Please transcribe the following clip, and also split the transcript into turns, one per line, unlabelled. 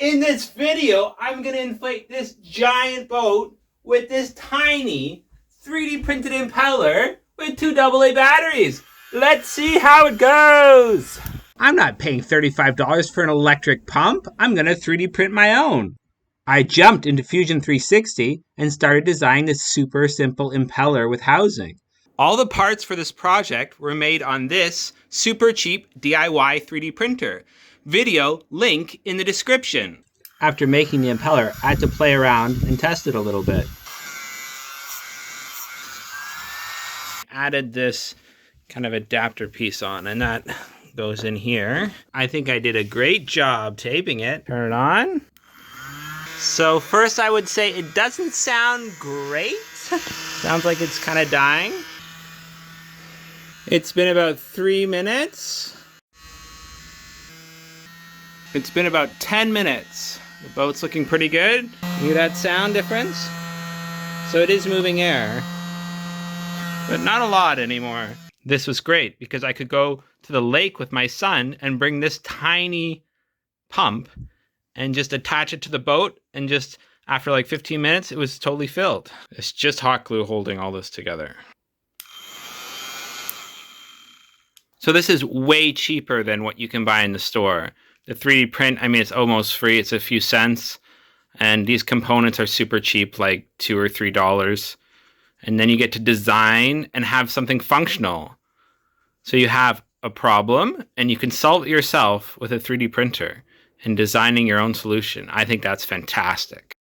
In this video, I'm going to inflate this giant boat with this tiny 3D printed impeller with 2 AA batteries. Let's see how it goes. I'm not paying $35 for an electric pump. I'm going to 3D print my own. I jumped into Fusion 360 and started designing this super simple impeller with housing. All the parts for this project were made on this super cheap DIY 3D printer. Video link in the description. After making the impeller, I had to play around and test it a little bit. Added this kind of adapter piece on, and that goes in here. I think I did a great job taping it. Turn it on. So first I would say it doesn't sound great. Sounds like it's kind of dying. It's been about 3 minutes. It's been about 10 minutes. The boat's looking pretty good. Hear that sound difference? So it is moving air, but not a lot anymore. This was great because I could go to the lake with my son and bring this tiny pump and just attach it to the boat, and just after like 15 minutes, it was totally filled. It's just hot glue holding all this together. So this is way cheaper than what you can buy in the store. The 3D print, I mean, it's almost free. It's a few cents. And these components are super cheap, like $2 or $3. And then you get to design and have something functional. So you have a problem and you can solve it yourself with a 3D printer and designing your own solution. I think that's fantastic.